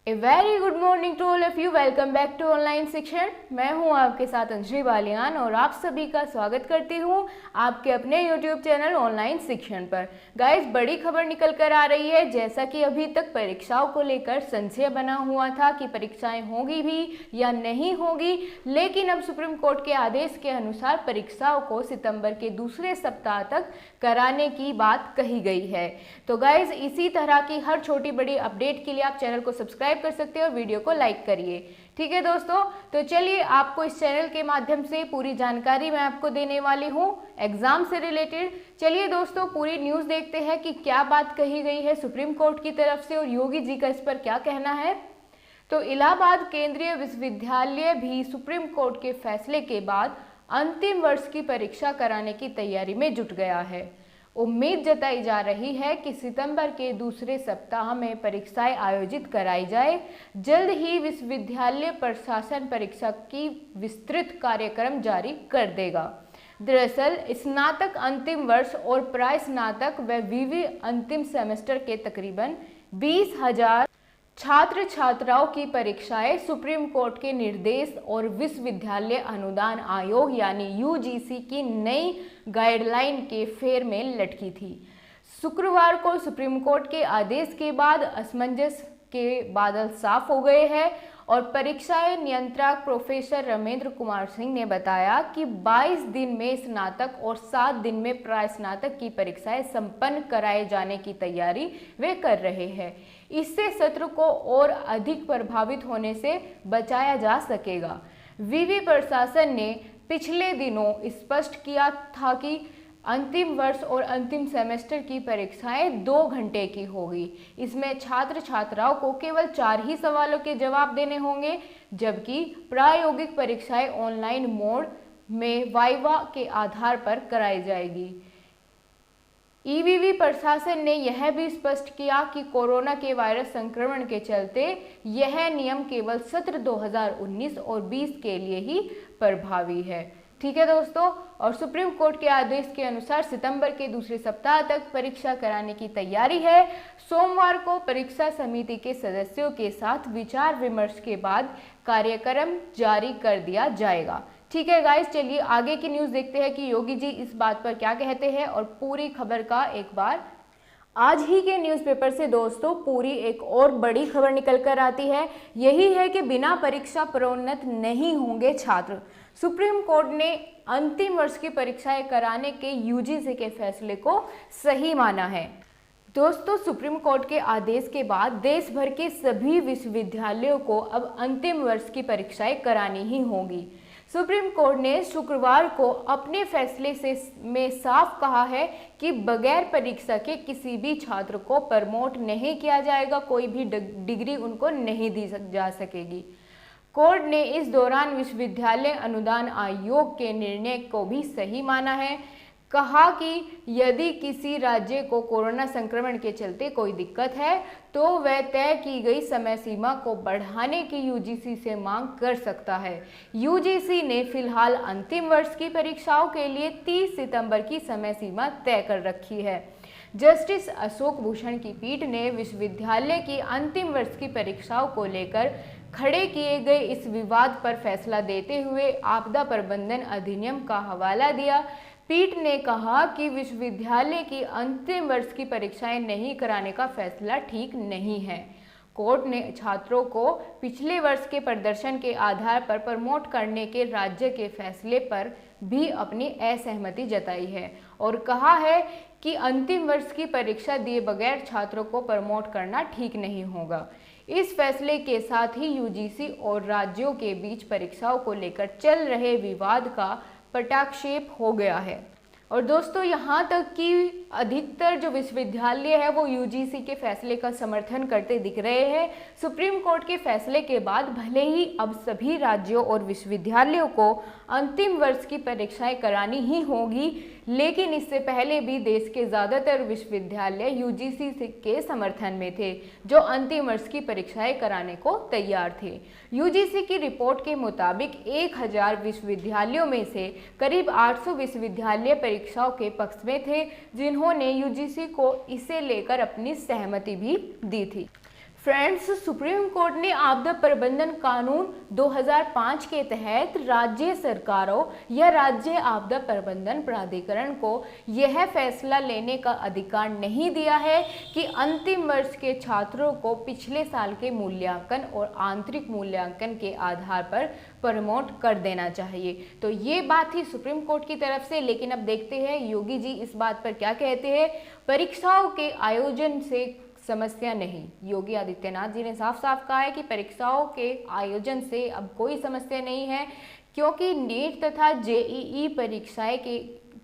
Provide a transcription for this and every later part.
A very good morning to all of you. Welcome back to online शिक्षण। मैं हूं आपके साथ अंजलि बालियान और आप सभी का स्वागत करती हूं आपके अपने यूट्यूब चैनल ऑनलाइन शिक्षण पर। गाइस, बड़ी खबर निकल कर आ रही है। जैसा कि अभी तक परीक्षाओं को लेकर संशय बना हुआ था कि परीक्षाएं होगी भी या नहीं होगी, लेकिन अब सुप्रीम कोर्ट के आदेश के अनुसार परीक्षाओं को सितंबर के दूसरे सप्ताह तक कराने की बात कही गई है। तो गाइस, इसी तरह की हर छोटी बड़ी अपडेट के लिए आप चैनल को सब्सक्राइब कर सकते हैं और वीडियो को लाइक करिए। ठीक है दोस्तों, तो चलिए आपको इस चैनल के माध्यम से पूरी जानकारी मैं आपको देने वाली हूँ एग्जाम से रिलेटेड। चलिए दोस्तों, पूरी न्यूज़ देखते हैं कि क्या बात कही गई है सुप्रीम कोर्ट की तरफ से और योगी जी का इस पर क्या कहना है। तो इलाहाबाद केंद्रीय विश्वविद्यालय भी सुप्रीम कोर्ट के फैसले के बाद अंतिम वर्ष की परीक्षा कराने की तैयारी में जुट गया है। उम्मीद जताई जा रही है कि सितंबर के दूसरे सप्ताह में परीक्षाएं आयोजित कराई जाए। जल्द ही विश्वविद्यालय प्रशासन परीक्षा की विस्तृत कार्यक्रम जारी कर देगा। दरअसल स्नातक अंतिम वर्ष और प्राय स्नातक व विवि अंतिम सेमेस्टर के तकरीबन 20,000 छात्र छात्राओं की परीक्षाएं सुप्रीम कोर्ट के निर्देश और विश्वविद्यालय अनुदान आयोग यानी यूजीसी की नई गाइडलाइन के फेर में लटकी थी। शुक्रवार को सुप्रीम कोर्ट के आदेश के बाद असमंजस के बादल साफ हो गए हैं और परीक्षाएं नियंत्रक प्रोफेसर रमेंद्र कुमार सिंह ने बताया कि 22 दिन में स्नातक और 7 दिन में प्राय स्नातक की परीक्षाएं संपन्न कराए जाने की तैयारी वे कर रहे हैं। इससे सत्र को और अधिक प्रभावित होने से बचाया जा सकेगा। विवि प्रशासन ने पिछले दिनों स्पष्ट किया था कि अंतिम वर्ष और अंतिम सेमेस्टर की परीक्षाएं 2 घंटे की होगी। इसमें छात्र छात्राओं को केवल 4 ही सवालों के जवाब देने होंगे, जबकि प्रायोगिक परीक्षाएं ऑनलाइन मोड में वाइवा के आधार पर कराई जाएगी। ईवीवी प्रशासन ने यह भी स्पष्ट किया कि कोरोना के वायरस संक्रमण के चलते यह नियम केवल सत्र 2019 और 20 के लिए ही प्रभावी है। ठीक है दोस्तों, और सुप्रीम कोर्ट के आदेश के अनुसार सितंबर के दूसरे सप्ताह तक परीक्षा कराने की तैयारी है। सोमवार को परीक्षा समिति के सदस्यों के साथ विचार विमर्श के बाद कार्यक्रम जारी कर दिया जाएगा। ठीक है गाइस, चलिए आगे की न्यूज़ देखते हैं कि योगी जी इस बात पर क्या कहते हैं और पूरी खबर का एक बार आज ही के न्यूज़पेपर से दोस्तों पूरी एक और बड़ी खबर निकल कर आती है। यही है कि बिना परीक्षा प्रोन्नत नहीं होंगे छात्र। सुप्रीम कोर्ट ने अंतिम वर्ष की परीक्षाएं कराने के यूजीसी के फैसले को सही माना है। दोस्तों, सुप्रीम कोर्ट के आदेश के बाद देश भर के सभी विश्वविद्यालयों को अब अंतिम वर्ष की परीक्षाएं करानी ही होगी। सुप्रीम कोर्ट ने शुक्रवार को अपने फैसले में साफ कहा है कि बगैर परीक्षा के किसी भी छात्र को प्रमोट नहीं किया जाएगा, कोई भी डिग्री उनको नहीं दी जा सकेगी। कोर्ट ने इस दौरान विश्वविद्यालय अनुदान आयोग के निर्णय को भी सही माना है। कहा कि यदि किसी राज्य को कोरोना संक्रमण के चलते कोई दिक्कत है तो वह तय की गई समय सीमा को बढ़ाने की यूजीसी से मांग कर सकता है। यूजीसी ने फिलहाल अंतिम वर्ष की परीक्षाओं के लिए 30 सितंबर की समय सीमा तय कर रखी है। जस्टिस अशोक भूषण की पीठ ने विश्वविद्यालय की अंतिम वर्ष की परीक्षाओं को लेकर खड़े किए गए इस विवाद पर फैसला देते हुए आपदा प्रबंधन अधिनियम का हवाला दिया। पीठ ने कहा कि विश्वविद्यालय की अंतिम वर्ष की परीक्षाएं नहीं कराने का फैसला ठीक नहीं है। कोर्ट ने छात्रों को पिछले वर्ष के प्रदर्शन के आधार पर प्रमोट करने के राज्य के फैसले पर भी अपनी असहमति जताई है और कहा है कि अंतिम वर्ष की परीक्षा दिए बगैर छात्रों को प्रमोट करना ठीक नहीं होगा। इस फैसले के साथ ही यूजीसी और राज्यों के बीच परीक्षाओं को लेकर चल रहे विवाद का पटाक्षेप हो गया है। और दोस्तों, यहाँ तक कि अधिकतर जो विश्वविद्यालय है वो यूजीसी के फैसले का समर्थन करते दिख रहे हैं। सुप्रीम कोर्ट के फैसले के बाद भले ही अब सभी राज्यों और विश्वविद्यालयों को अंतिम वर्ष की परीक्षाएं करानी ही होगी, लेकिन इससे पहले भी देश के ज़्यादातर विश्वविद्यालय यूजीसी के समर्थन में थे, जो अंतिम वर्ष की परीक्षाएं कराने को तैयार थे। यूजीसी की रिपोर्ट के मुताबिक 1000 विश्वविद्यालयों में से करीब 800 विश्वविद्यालय परीक्षाओं के पक्ष में थे, जिन्होंने यूजीसी को इसे लेकर अपनी सहमति भी दी थी। फ्रेंड्स, सुप्रीम कोर्ट ने आपदा प्रबंधन कानून 2005 के तहत राज्य सरकारों या राज्य आपदा प्रबंधन प्राधिकरण को यह फैसला लेने का अधिकार नहीं दिया है कि अंतिम वर्ष के छात्रों को पिछले साल के मूल्यांकन और आंतरिक मूल्यांकन के आधार पर प्रमोट कर देना चाहिए। तो ये बात थी सुप्रीम कोर्ट की तरफ से, लेकिन अब देखते हैं योगी जी इस बात पर क्या कहते हैं। परीक्षाओं के आयोजन से समस्या नहीं, योगी आदित्यनाथ जी ने साफ साफ कहा है कि परीक्षाओं के आयोजन से अब कोई समस्या नहीं है, क्योंकि नीट तथा जेईई परीक्षाएं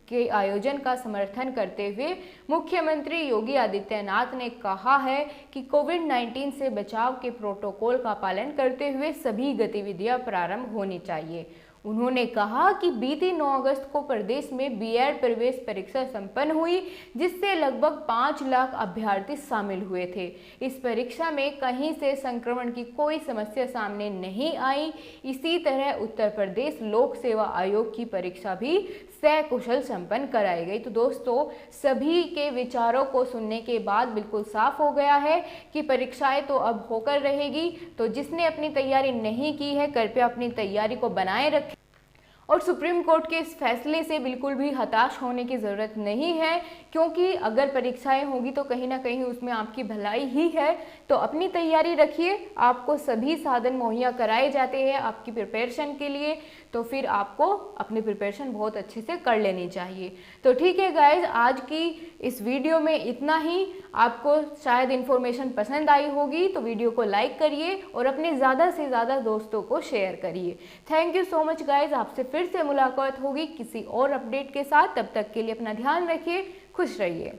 के आयोजन का समर्थन करते हुए मुख्यमंत्री योगी आदित्यनाथ ने कहा है कि कोविड-19 से बचाव के प्रोटोकॉल का पालन करते हुए सभी गतिविधियां प्रारंभ होनी चाहिए। उन्होंने कहा कि बीती 9 अगस्त को प्रदेश में बीएड प्रवेश परीक्षा संपन्न हुई, जिससे लगभग 5 लाख अभ्यर्थी शामिल हुए थे। इस परीक्षा में कहीं से संक्रमण की कोई समस्या सामने नहीं आई। इसी तरह उत्तर प्रदेश लोक सेवा आयोग की परीक्षा भी सकुशल संपन्न कराई गई। तो दोस्तों, सभी के विचारों को सुनने के बाद बिल्कुल साफ हो गया है कि परीक्षाएं तो अब होकर रहेगी। तो जिसने अपनी तैयारी नहीं की है, कृपया अपनी तैयारी को बनाए रखें और सुप्रीम कोर्ट के इस फैसले से बिल्कुल भी हताश होने की ज़रूरत नहीं है, क्योंकि अगर परीक्षाएं होगी तो कहीं ना कहीं उसमें आपकी भलाई ही है। तो अपनी तैयारी रखिए, आपको सभी साधन मुहैया कराए जाते हैं आपकी प्रिपरेशन के लिए, तो फिर आपको अपनी प्रिपरेशन बहुत अच्छे से कर लेनी चाहिए। तो ठीक है गाइज, आज की इस वीडियो में इतना ही। आपको शायद इन्फॉर्मेशन पसंद आई होगी, तो वीडियो को लाइक करिए और अपने ज़्यादा से ज़्यादा दोस्तों को शेयर करिए। Thank you so much guys, आपसे फिर से मुलाकात होगी किसी और अपडेट के साथ। तब तक के लिए अपना ध्यान रखिए, खुश रहिए।